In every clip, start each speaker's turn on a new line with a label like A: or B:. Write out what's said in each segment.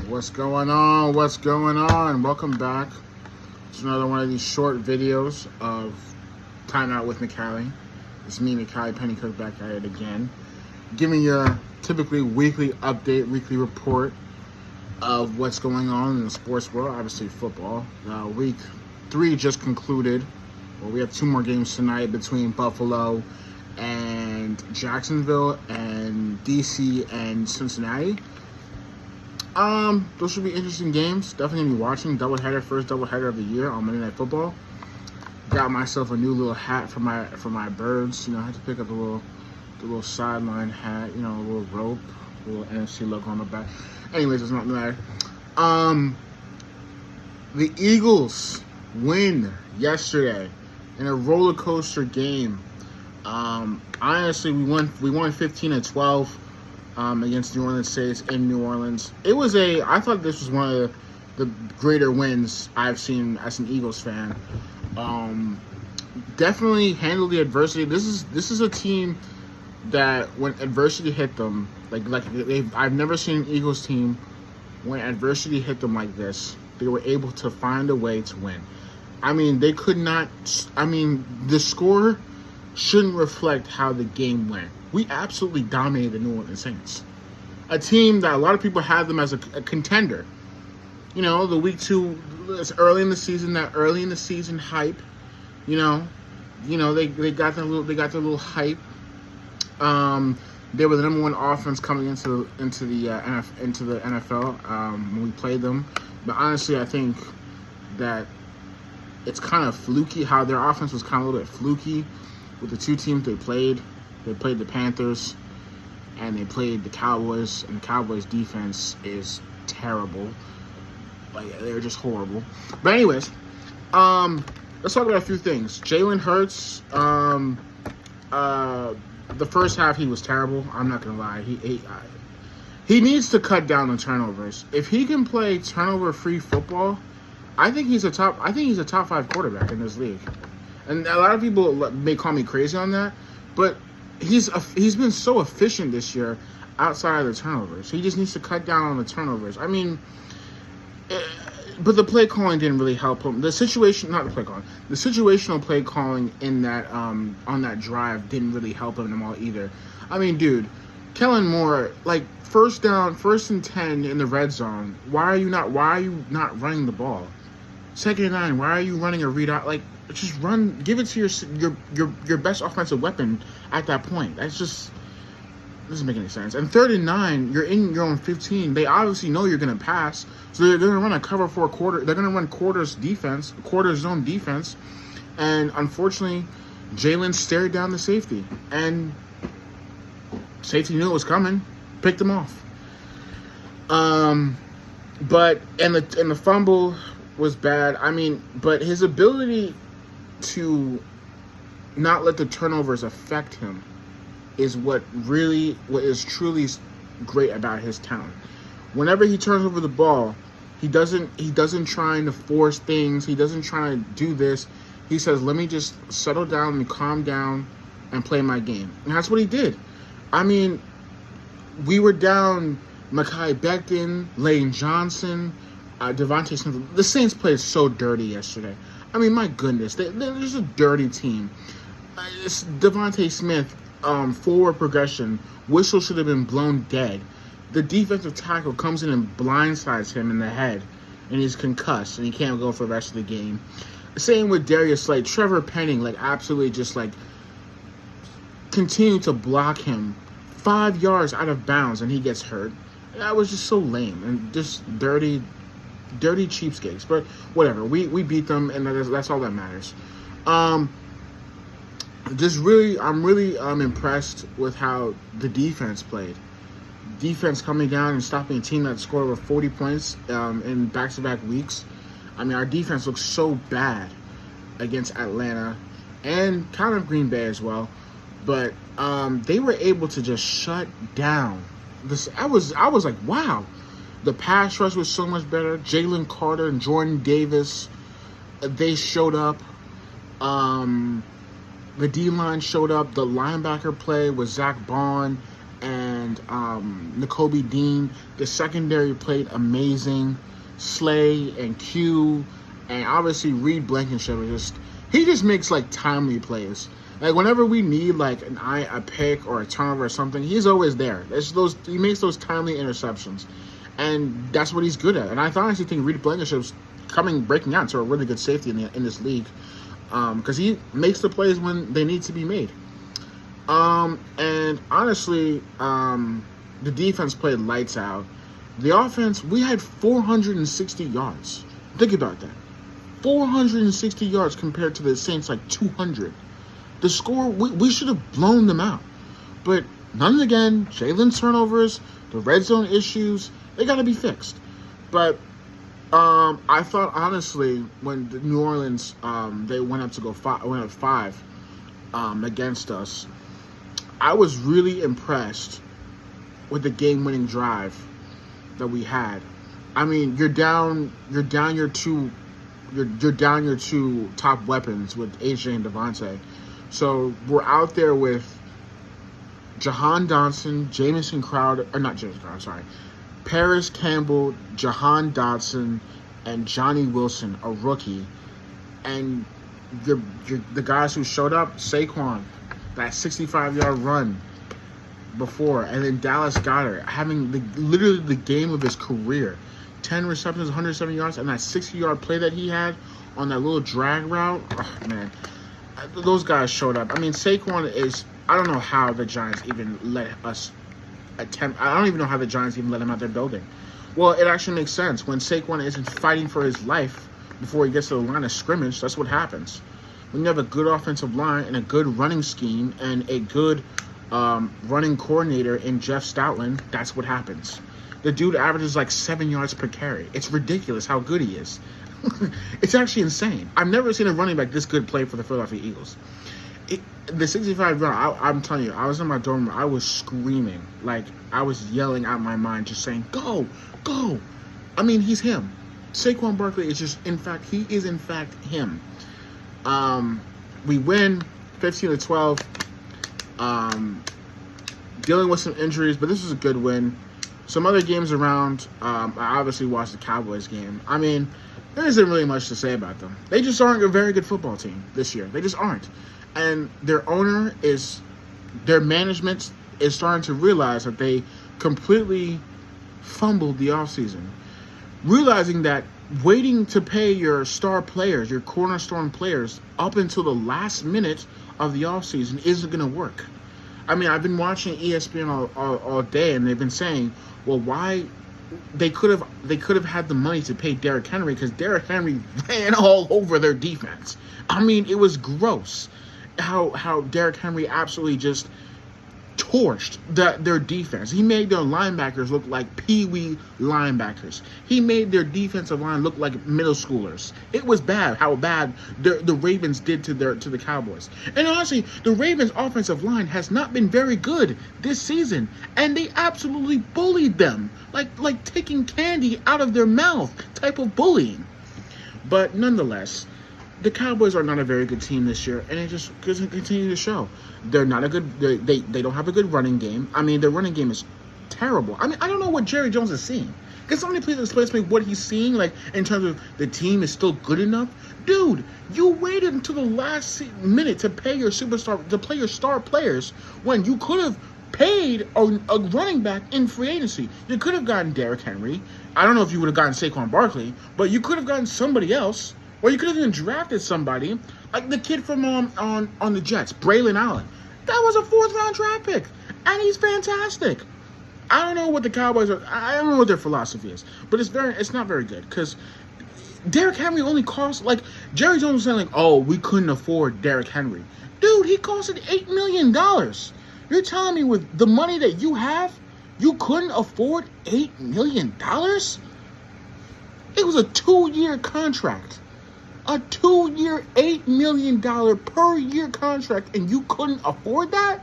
A: What's going on? What's going on? Welcome back to another one of these short videos of Time Out with McCallie. It's me, McCallie Pennycook, back at it again, giving your typically weekly update, weekly report of what's going on in the sports world. Obviously, football. Week 3 just concluded. Well, we have 2 more games tonight between Buffalo and Jacksonville and DC and Cincinnati. Those should be interesting games. Definitely gonna be watching. First doubleheader of the year on Monday Night Football. Got myself a new little hat for my birds. You know, I had to pick up the little sideline hat. You know, a little rope, a little NFC logo on the back. Anyways, does not matter. The Eagles win yesterday in a roller coaster game. Honestly, we won 15-12. Against New Orleans Saints in New Orleans. I thought this was one of the greater wins I've seen as an Eagles fan. Definitely handled the adversity. This is a team that when adversity hit them, I've never seen an Eagles team when adversity hit them like this. They were able to find a way to win. I mean, the score shouldn't reflect how the game went. We absolutely dominated the New Orleans Saints, a team that a lot of people have them as a contender. You know, the week 2, it's early in the season, that early in the season hype. You know, they got their little hype. They were the number 1 offense coming into the NFL when we played them. But honestly, I think that it's kind of fluky how their offense was kind of a little bit fluky with the 2 teams they played. They played the Panthers and they played the Cowboys, and the Cowboys' defense is terrible. They're just horrible. But anyways, let's talk about a few things. Jalen Hurts, the first half he was terrible. I'm not gonna lie. He needs to cut down the turnovers. If he can play turnover-free football, I think he's a top 5 quarterback in this league. And a lot of people may call me crazy on that, but he's been so efficient this year outside of the turnovers. He just needs to cut down on the turnovers. I mean, but the play calling didn't really help him. The situational play calling in that on that drive didn't really help him at all either. I mean, dude, Kellen Moore, first and 10 in the red zone. Why are you not running the ball? 2nd and 9. Why are you running a read out? Just run. Give it to your best offensive weapon at that point. Doesn't make any sense. And 3rd and 9, you're in your own 15. They obviously know you're gonna pass, so they're gonna run a cover 4 quarter. They're gonna run quarter zone defense, and unfortunately, Jalen stared down the safety, and safety knew it was coming, picked him off. But the fumble was bad. I mean, but his ability to not let the turnovers affect him is what is truly great about his talent. Whenever he turns over the ball, he doesn't try to force things. He doesn't try to do this. He says, "Let me just settle down and calm down and play my game." And that's what he did. I mean, we were down Mekhi Becton, Lane Johnson, Devontae Smith. The Saints played so dirty yesterday. I mean, my goodness, they're just a dirty team. Devontae Smith, forward progression, whistle should have been blown dead. The defensive tackle comes in and blindsides him in the head, and he's concussed, and he can't go for the rest of the game. Same with Darius Slay. Trevor Penning, absolutely just, continue to block him 5 yards out of bounds, and he gets hurt. That was just so lame and just dirty cheapskates, but whatever. We beat them, and that's all that matters. I'm really impressed with how the defense played. Defense coming down and stopping a team that scored over 40 points in back-to-back weeks. I mean, our defense looks so bad against Atlanta and kind of Green Bay as well, but they were able to just shut down this. I was like, wow. The pass rush was so much better. Jalen Carter and Jordan Davis, they showed up. The D-line showed up. The linebacker play with Zach Bond and and Nakobe Dean. The secondary played amazing. Slay and Q, and obviously Reed Blankenship he just makes like timely plays. Like whenever we need like a pick or a turnover or something, he's always there. He makes those timely interceptions, and that's what he's good at. And I honestly think Reed Blankenship's breaking out to a really good safety in this league, because he makes the plays when they need to be made. And honestly, the defense played lights out. The offense, we had 460 yards. Think about that. 460 yards compared to the Saints, like 200. The score, we should have blown them out. But none again, Jalen's turnovers, the red zone issues, they got to be fixed. But I thought, honestly, when the New Orleans, they went up to go went up 5 against us, I was really impressed with the game-winning drive that we had. I mean, you're down your two top weapons with AJ and Devontae. So we're out there with Jahan Dotson, Jamison Crowder, or not Jamison Crowder, sorry, Paris Campbell, Jahan Dotson, and Johnny Wilson, a rookie, and the guys who showed up, Saquon, that 65-yard run before, and then Dallas Goedert having literally the game of his career, 10 receptions, 170 yards, and that 60-yard play that he had on that little drag route. Oh, man, those guys showed up. I mean, Saquon is, I don't know how the Giants even let us attempt. I don't even know how the Giants even let him out their building. Well, it actually makes sense. When Saquon isn't fighting for his life before he gets to the line of scrimmage, that's what happens. When you have a good offensive line and a good running scheme and a good running coordinator in Jeff Stoutland, that's what happens. The dude averages like 7 yards per carry. It's ridiculous how good he is. It's actually insane. I've never seen a running back this good play for the Philadelphia Eagles. The 65 run, I'm telling you, I was in my dorm room. I was screaming. Like, I was yelling out my mind, just saying, go, go. I mean, he's him. Saquon Barkley is just, he is in fact him. We win 15-12. Dealing with some injuries, but this was a good win. Some other games around, I obviously watched the Cowboys game. I mean, there isn't really much to say about them. They just aren't a very good football team this year. They just aren't. And their management is starting to realize that they completely fumbled the offseason. Realizing that waiting to pay your star players, your cornerstone players, up until the last minute of the offseason isn't going to work. I mean, I've been watching ESPN all day, and they've been saying, well, why they could have had the money to pay Derrick Henry, because Derrick Henry ran all over their defense. I mean, it was gross how Derrick Henry absolutely just torched their defense. He made their linebackers look like peewee linebackers. He made their defensive line look like middle schoolers. It was bad how bad the Ravens did to the Cowboys. And honestly, the Ravens' offensive line has not been very good this season, and they absolutely bullied them, like taking candy out of their mouth type of bullying. But nonetheless, the Cowboys are not a very good team this year, and it just doesn't continue to show. They're not a good. They don't have a good running game. I mean, their running game is terrible. I mean, I don't know what Jerry Jones is seeing. Can somebody please explain to me what he's seeing, like in terms of the team is still good enough? Dude, you waited until the last minute to pay your star players when you could have paid a running back in free agency. You could have gotten Derrick Henry. I don't know if you would have gotten Saquon Barkley, but you could have gotten somebody else. Or you could have even drafted somebody, like the kid from on the Jets, Braylon Allen. That was a 4th-round draft pick, and he's fantastic. I don't know what the Cowboys are. I don't know what their philosophy is, but it's not very good, because Derrick Henry only cost, like, Jerry Jones was saying, like, oh, we couldn't afford Derrick Henry. Dude, he costed $8 million. You're telling me with the money that you have, you couldn't afford $8 million? It was a 2-year contract. A 2-year, $8 million per year contract, and you couldn't afford that?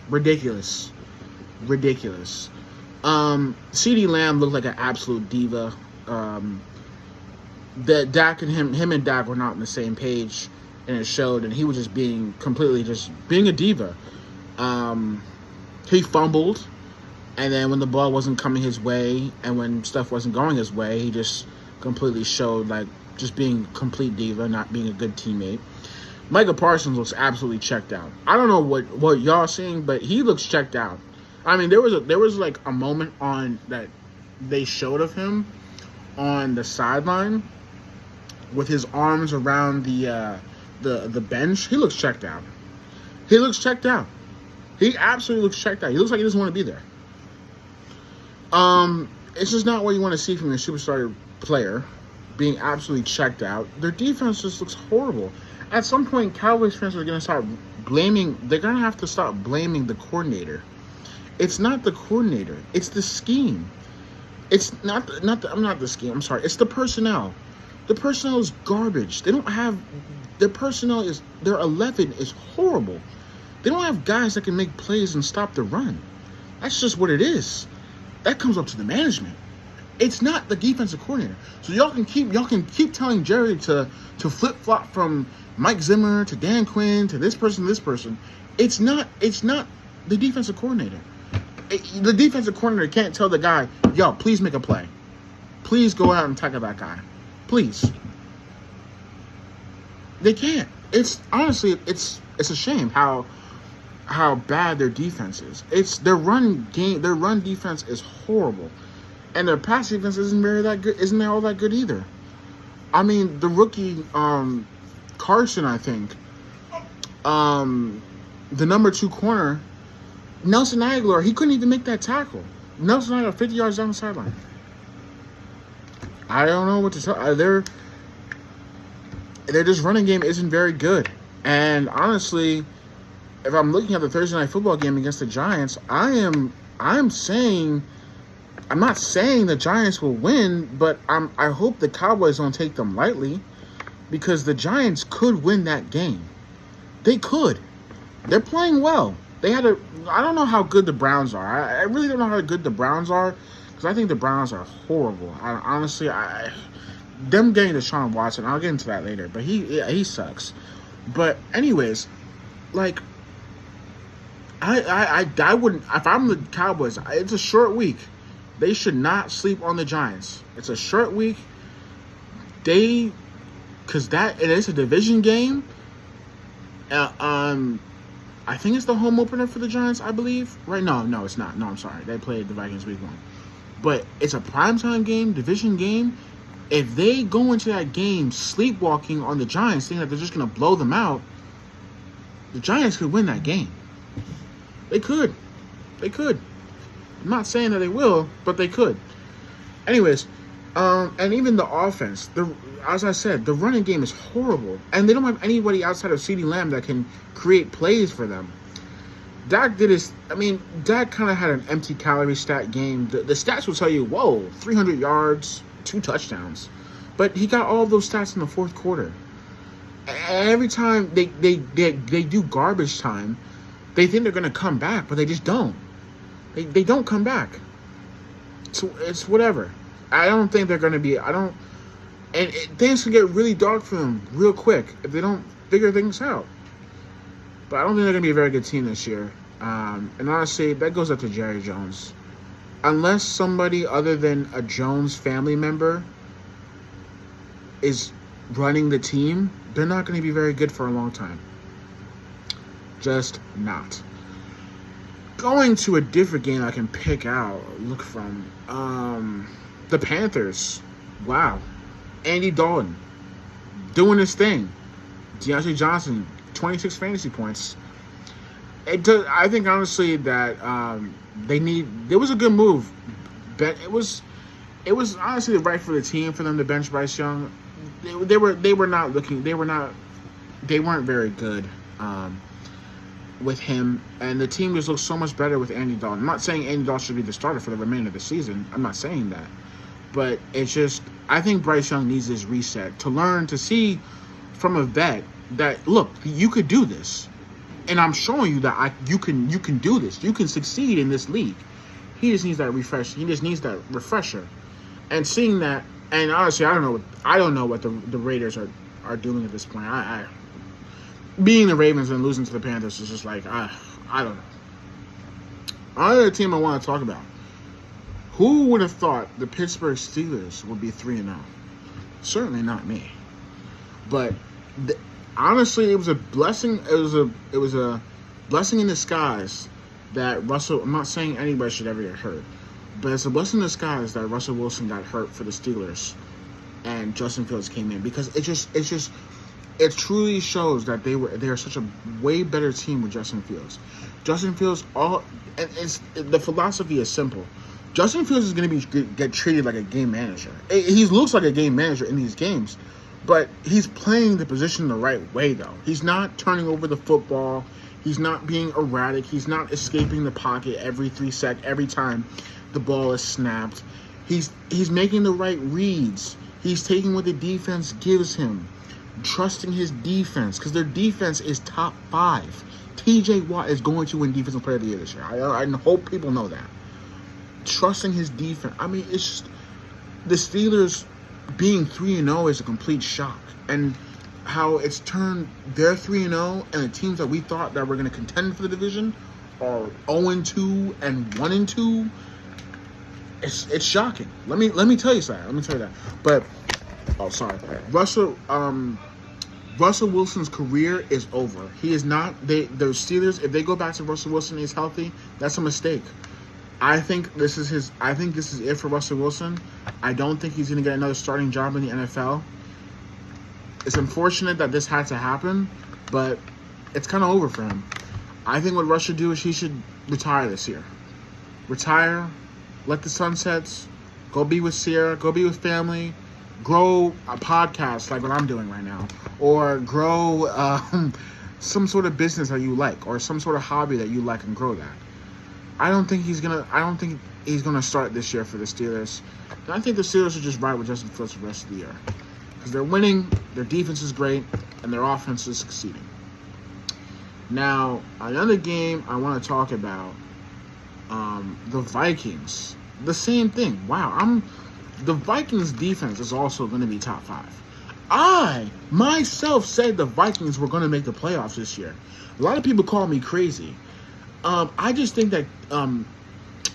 A: Ridiculous. CeeDee Lamb looked like an absolute diva. That Dak and him and Dak were not on the same page, and it showed, and he was just being a diva. He fumbled, and then when the ball wasn't coming his way, and when stuff wasn't going his way, he just completely showed like just being a complete diva, not being a good teammate. Micah Parsons looks absolutely checked out. I don't know what y'all seeing, but he looks checked out. I mean, there was like a moment on that they showed of him on the sideline with his arms around the bench. He looks checked out. He looks checked out. He absolutely looks checked out. He looks like he doesn't want to be there. It's just not what you want to see from a superstar player, being absolutely checked out. Their defense just looks horrible. At some point, Cowboys fans are going to start blaming. They're going to have to stop blaming the coordinator. It's not the coordinator. It's the scheme. It's not the scheme. I'm sorry. It's the personnel. The personnel is garbage. They don't have. Their personnel is. Their 11 is horrible. They don't have guys that can make plays and stop the run. That's just what it is. That comes up to the management. It's not the defensive coordinator. So y'all can keep telling Jerry to flip flop from Mike Zimmer to Dan Quinn to this person to this person. It's not the defensive coordinator. The defensive coordinator can't tell the guy, yo, please make a play. Please go out and tackle that guy. Please. They can't. It's honestly it's a shame how bad their defense is. It's their run defense is horrible. And their pass defense isn't all that good either. I mean, the rookie Carson, I think, the number 2 corner, Nelson Aguilar, he couldn't even make that tackle. Nelson Aguilar 50 yards down the sideline. I don't know what to tell. Their just running game isn't very good. And honestly, if I'm looking at the Thursday night football game against the Giants, I'm not saying the Giants will win, but I hope the Cowboys don't take them lightly, because the Giants could win that game. They could. They're playing well. I don't know how good the Browns are. I really don't know how good the Browns are, because I think the Browns are horrible. Honestly, them getting Deshaun Watson, I'll get into that later, but he sucks. But anyways, like, I wouldn't, if I'm the Cowboys, it's a short week. They should not sleep on the Giants. It's a short week. Because it is a division game. I think it's the home opener for the Giants, I believe. Right? No, it's not. No, I'm sorry. They played the Vikings week 1. But it's a primetime game, division game. If they go into that game sleepwalking on the Giants, thinking that they're just going to blow them out, the Giants could win that game. They could. I'm not saying that they will, but they could. Anyways, and even the offense, as I said, the running game is horrible. And they don't have anybody outside of CeeDee Lamb that can create plays for them. Dak kind of had an empty calorie stat game. The stats will tell you, whoa, 300 yards, 2 touchdowns. But he got all those stats in the fourth quarter. And every time they do garbage time, they think they're going to come back, but they just don't. They don't come back. So it's whatever. I don't think they're going to be. Things can get really dark for them real quick if they don't figure things out. But I don't think they're going to be a very good team this year. And honestly, that goes up to Jerry Jones. Unless somebody other than a Jones family member is running the team, they're not going to be very good for a long time. Just not. Going to a different game I can look from. The Panthers. Wow. Andy Dalton doing his thing. DeAndre Johnson, 26 fantasy points. I think honestly that there was a good move. But it was honestly right for the team for them to bench Bryce Young. They weren't very good with him, and the team just looks so much better with Andy Dalton. I'm not saying Andy Dalton should be the starter for the remainder of the season. I'm not saying that. But it's just, I think Bryce Young needs this reset to learn to see from a vet that, look, you could do this. And I'm showing you that you can do this. You can succeed in this league. He just needs that refresh. He just needs that refresher. And seeing that, and honestly, I don't know what the Raiders are doing at this point. being the Ravens and losing to the Panthers is just like, I don't know. Another team I want to talk about. Who would have thought the Pittsburgh Steelers would be 3-0? Certainly not me. But honestly, it was a blessing. It was a blessing in disguise that Russell. I'm not saying anybody should ever get hurt, but it's a blessing in disguise that Russell Wilson got hurt for the Steelers, and Justin Fields came in, because it truly shows that they are such a way better team with Justin Fields. Justin Fields, the philosophy is simple. Justin Fields is going to get treated like a game manager. He looks like a game manager in these games, but he's playing the position the right way, though. He's not turning over the football. He's not being erratic. He's not escaping the pocket every time the ball is snapped. He's making the right reads. He's taking what the defense gives him, trusting his defense, because their defense is top 5. TJ Watt is going to win Defensive Player of the Year this year. I hope people know that. Trusting his defense. I mean, it's just the Steelers being 3-0 is a complete shock. And how it's turned, they're 3-0, and the teams that we thought that were going to contend for the division are 0-2 and 1-2. It's shocking. Let me tell you that. But Russell Wilson's career is over. He is not. The Steelers, if they go back to Russell Wilson and he's healthy, that's a mistake. I think this is it for Russell Wilson. I don't think he's going to get another starting job in the NFL. It's unfortunate that this had to happen, but it's kind of over for him. I think what Russ should do is he should retire this year. Retire, let the sun sets, go be with Sierra, go be with family, grow a podcast like what I'm doing right now, or grow some sort of business that you like, or some sort of hobby that you like, and grow that. I don't think he's gonna start this year for the Steelers. And I think the Steelers should just ride with Justin Fields for the rest of the year, because they're winning, their defense is great, and their offense is succeeding. Now, another game I want to talk about, the Vikings. The same thing. Wow, the Vikings defense is also going to be top 5. I myself said the Vikings were going to make the playoffs this year. A lot of people call me crazy. I just think that oh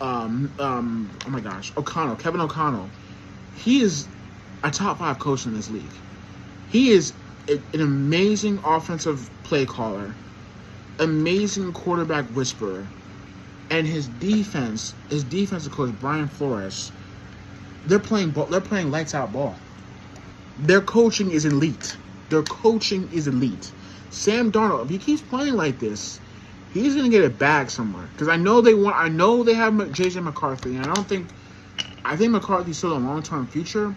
A: my gosh, Kevin O'Connell, he is a top 5 coach in this league. He is an amazing offensive play caller, amazing quarterback whisperer, and his defensive coach Brian Flores, they're playing lights out ball. Their coaching is elite. Sam Darnold, if he keeps playing like this, he's gonna get a bag somewhere. Because I know they have JJ McCarthy, and I think McCarthy's still a long-term future.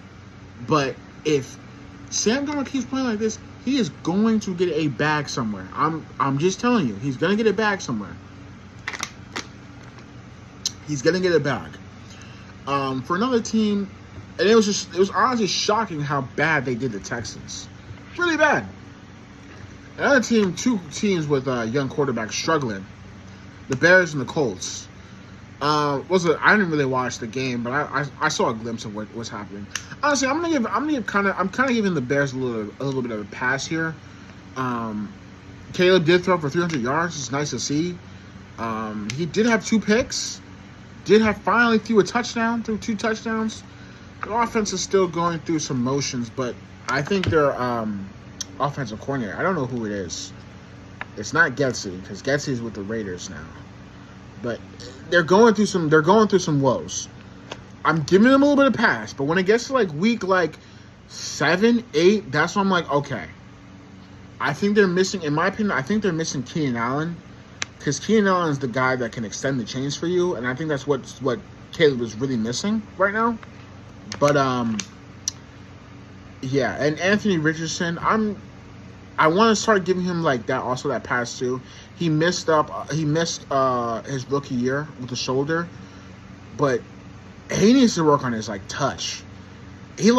A: But if Sam Darnold keeps playing like this, he is going to get a bag somewhere. I'm just telling you, he's gonna get a bag somewhere. He's gonna get a bag. For another team, and it was honestly shocking how bad they did the Texans. Really bad. Another team, 2 teams with young quarterbacks struggling. The Bears and the Colts. I didn't really watch the game, but I saw a glimpse of what was happening. Honestly, I'm kind of giving the Bears a little bit of a pass here. Caleb did throw for 300 yards. It's nice to see. He did have 2 picks. Finally threw 2 touchdowns. The offense is still going through some motions, but I think their offensive coordinator, I don't know who it is. It's not Getsy, because Getsy's with the Raiders now. But they're going through some woes. I'm giving them a little bit of pass, but when it gets to week 7, 8, that's when I'm like, okay. I think they're missing, in my opinion, Keenan Allen. Because Keenan Allen is the guy that can extend the chains for you, and I think that's what Caleb was really missing right now. But yeah, and Anthony Richardson, I want to start giving him that pass too. He missed his rookie year with the shoulder, but he needs to work on his touch. He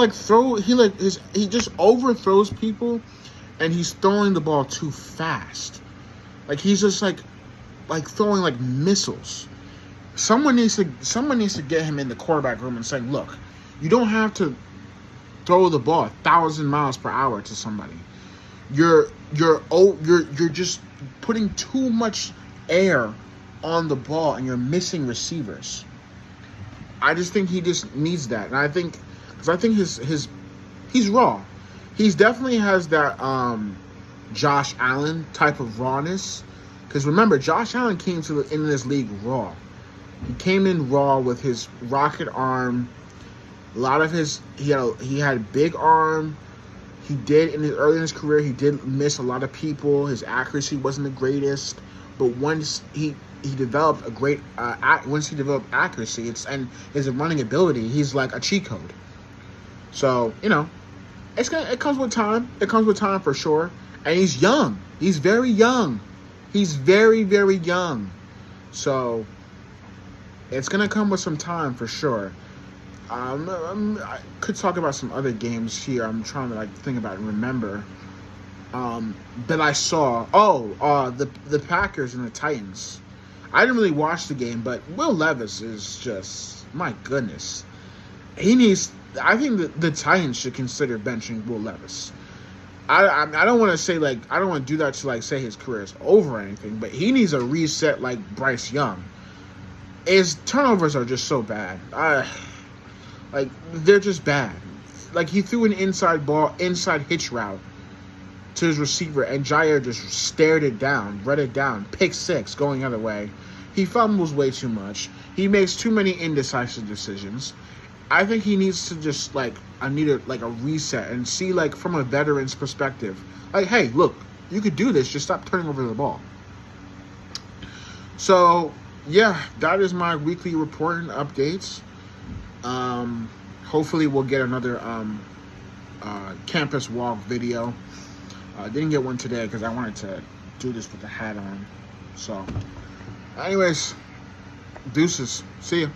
A: just overthrows people, and he's throwing the ball too fast. He's just throwing missiles. Someone needs to get him in the quarterback room and say, look, you don't have to throw the ball 1,000 miles per hour to somebody. you're just putting too much air on the ball and you're missing receivers. I just think he just needs that, and I think he's raw. He's definitely has that Josh Allen type of rawness. Because remember, Josh Allen came into this league raw. He came in raw with his rocket arm. A lot of he had a big arm. He did early in his career. He did miss a lot of people. His accuracy wasn't the greatest, but once he developed once he developed accuracy, and his running ability, he's like a cheat code. So it comes with time. It comes with time for sure. And he's young. He's very young. He's very, very young. So it's gonna come with some time for sure. I could talk about some other games here. I'm trying to think about and remember that I saw. The Packers and the Titans. I didn't really watch the game, but Will Levis is just, my goodness. I think that the Titans should consider benching Will Levis. I don't want to say I don't want to do that to say his career is over or anything, but he needs a reset like Bryce Young. His turnovers are just so bad. They're just bad. He threw an inside hitch route to his receiver, and Jair just stared it down, read it down, pick six, going the other way. He fumbles way too much. He makes too many indecisive decisions. I think he needs to just a reset and see from a veteran's perspective. Hey, look, you could do this. Just stop turning over the ball. So yeah, that is my weekly report and updates. Hopefully we'll get another campus walk video. Didn't get one today because I wanted to do this with the hat on. So, anyways, deuces. See ya.